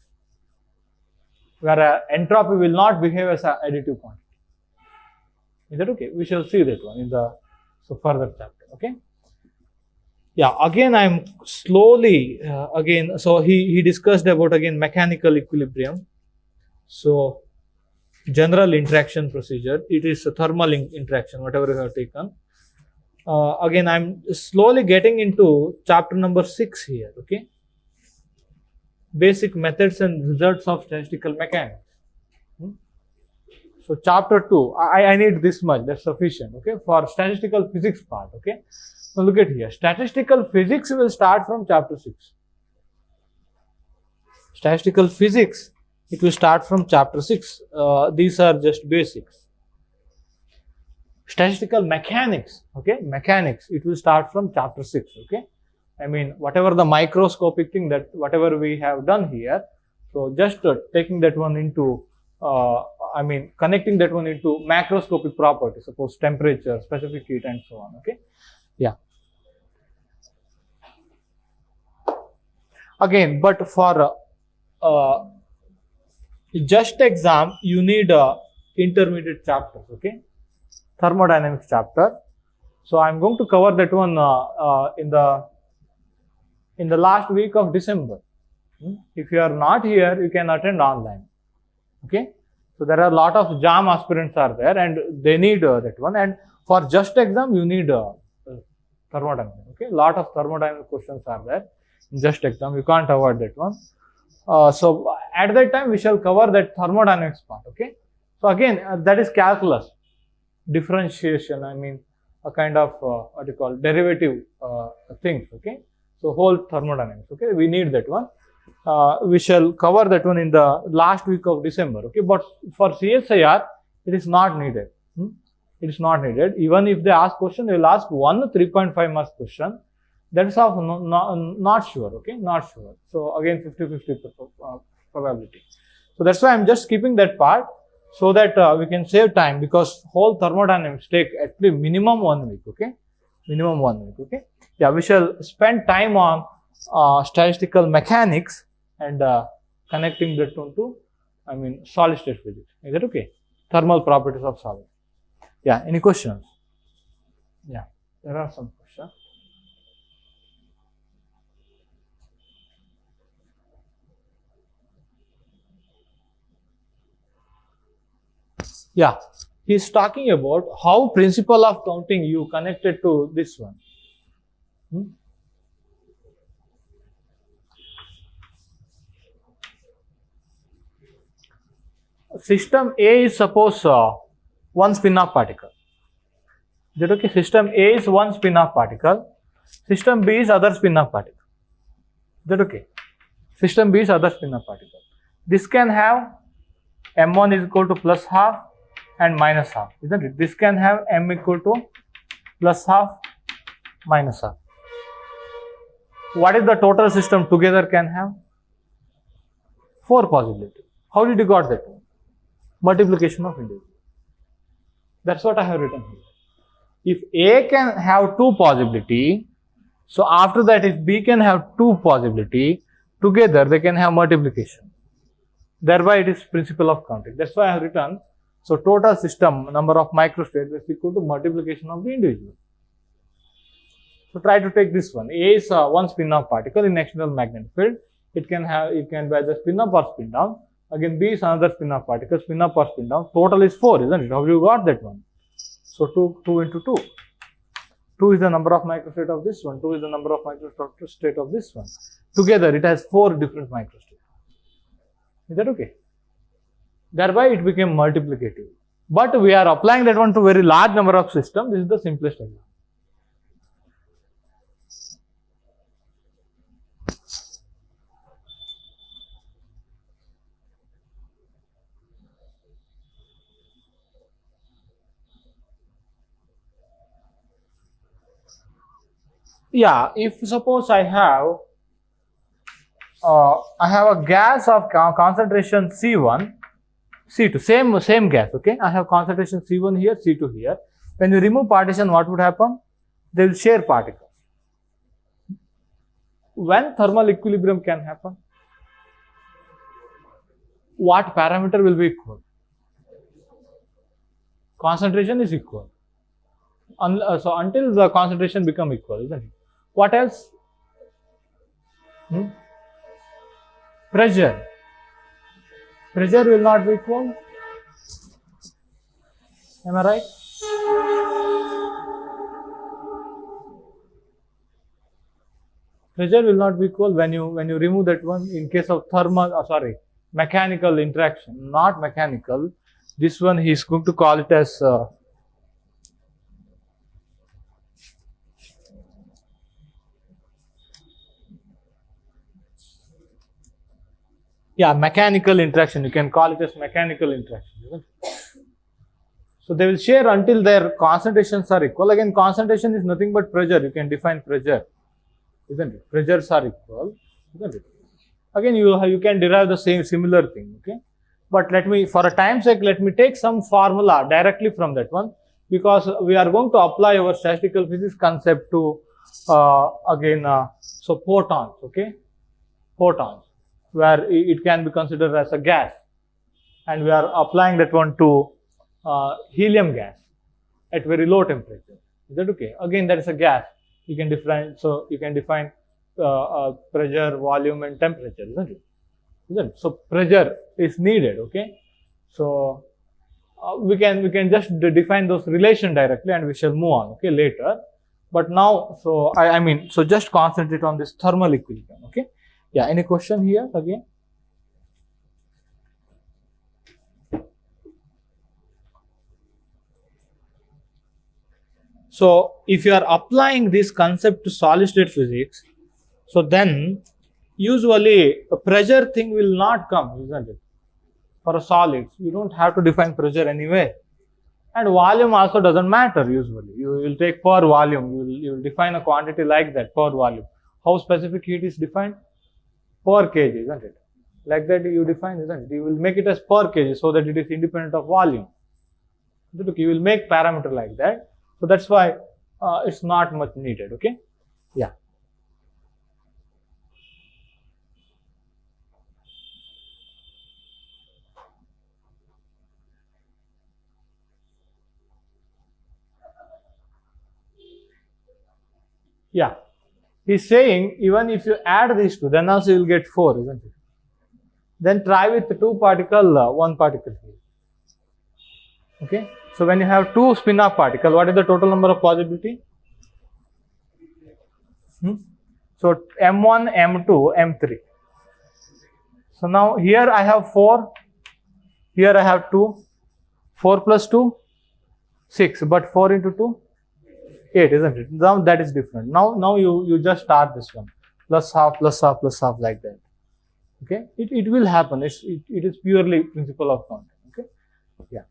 where entropy will not behave as an additive quantity. Is that okay? We shall see that one in the further chapter, okay? Yeah, again I am slowly, so he discussed about again mechanical equilibrium. So general interaction procedure, it is a thermal interaction, whatever you have taken. Again, I am slowly getting into chapter number 6 here, okay? Basic methods and results of statistical mechanics. So chapter 2, I need this much, that's sufficient, okay, for statistical physics part, okay. So look at here, statistical physics will start from chapter 6. Statistical physics, it will start from chapter 6. These are just basics. Statistical mechanics, okay, mechanics, it will start from chapter 6, okay. I mean, whatever the microscopic thing that whatever we have done here, so just taking that one into, connecting that one into macroscopic properties, suppose temperature, specific heat and so on, okay. Yeah. Again, but for JEST exam, you need intermediate chapters, okay? Thermodynamics chapter. So I'm going to cover that one in the last week of December. If you are not here, you can attend online. Okay. So there are a lot of JAM aspirants are there, and they need that one. And for JEST exam, you need thermodynamics. Okay. Lot of thermodynamic questions are there in JEST exam. You can't avoid that one. So at that time, we shall cover that thermodynamics part. Okay. So again, that is calculus, differentiation. I mean, a kind of what you call derivative things. Okay. So whole thermodynamics. Okay. We need that one. We shall cover that one in the last week of December. Okay. But for CSIR, it is not needed. It is not needed. Even if they ask question, they will ask one 3.5 marks question. That's of not sure. Okay. Not sure. So again, 50-50 probability. So that's why I'm just skipping that part, so that we can save time, because whole thermodynamics take at least minimum 1 week. Okay. Minimum 1 week. Okay. Yeah. We shall spend time on statistical mechanics and connecting that one to, I mean, solid state physics. Is that okay? Thermal properties of solid. Yeah. Any questions? Yeah. There are some questions. Yeah. He is talking about how principle of counting U connected to this one. System A is suppose one spin-off particle. Is that okay? System A is one spin-off particle. System B is other spin-off particle. Is that okay? System B is other spin-off particle. This can have M1 is equal to plus half and minus half, isn't it? This can have M equal to plus half, minus half. What is the total system together can have? 4 possibilities. How did you got that one? Multiplication of individuals. That's what I have written here. If A can have 2 possibility, so after that if B can have 2 possibility, together they can have multiplication. Thereby it is principle of counting. That's why I have written, so total system number of microstates is equal to multiplication of the individual. So try to take this one. A is one spin-off particle in external magnetic field. It can be either spin up or spin down. Again, B is another spin-off particle, spin up or spin down. Total is 4, isn't it? How you got that one? So 2 into 2. 2 is the number of microstate of this one. 2 is the number of microstate of this one. Together, it has 4 different microstates. Is that okay? Thereby, it became multiplicative. But we are applying that one to very large number of systems. This is the simplest example. Yeah, if suppose I have a gas of concentration C1, C2, same gas, okay? I have concentration C1 here, C2 here. When you remove partition, what would happen? They will share particles. When thermal equilibrium can happen? What parameter will be equal? Concentration is equal. So until the concentration become equal, isn't it? What else? Pressure. Pressure will not be equal. Am I right? Pressure will not be equal when you remove that one. In case of mechanical interaction, not mechanical. This one he is going to call it as mechanical interaction. You can call it as mechanical interaction. So they will share until their concentrations are equal. Again, concentration is nothing but pressure. You can define pressure, isn't it? Pressures are equal, isn't it? Again, you can derive the similar thing. Okay, but for a time sake, let me take some formula directly from that one, because we are going to apply our statistical physics concept to so photons. Okay. photons, where it can be considered as a gas, and we are applying that one to helium gas at very low temperature. Is that okay? Again, that is a gas. You can define, so you can define pressure, volume, and temperature, isn't it? So pressure is needed. Okay, so we can just define those relation directly, and we shall move on. Okay, later. But now, so I mean, so just concentrate on this thermal equilibrium. Okay. Yeah. Any question here again? So if you are applying this concept to solid state physics, so then usually a pressure thing will not come, isn't it? For a solids, you don't have to define pressure anyway. And volume also doesn't matter usually. You will take per volume, you will define a quantity like that, per volume. How specific heat is defined? Per kg, isn't it? Like that you define, isn't it? You will make it as per kg so that it is independent of volume. You will make parameter like that. So that's why it's not much needed, okay? Yeah. Yeah. He's saying even if you add these two, then also you will get 4, isn't it? Then try with 2 particle, 1 particle here. Okay. So when you have 2 spin-off particle, what is the total number of possibility? So M1, M2, M3. So now here I have 4, here I have 2, 4 plus 2, 6, but 4 into 2, 8, isn't it? Now that is different. Now you just start this one, plus half, plus half, plus half, like that. Okay, it will happen. It is purely principle of quantum. Okay, yeah.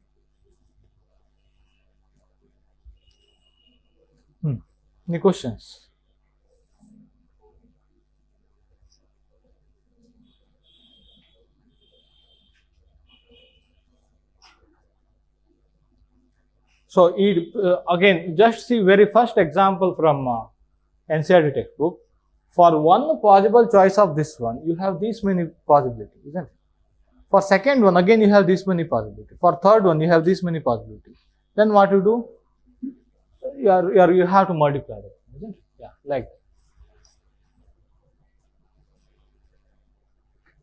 Any questions? So again, just see very first example from NCERT textbook. For one possible choice of this one, you have these many possibilities, isn't it? For second one, again you have this many possibilities. For third one, you have this many possibilities. Then what you do? You have to multiply it, isn't it? Yeah, like that.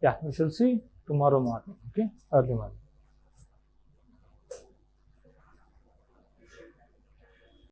Yeah, we shall see tomorrow morning. Okay, early morning.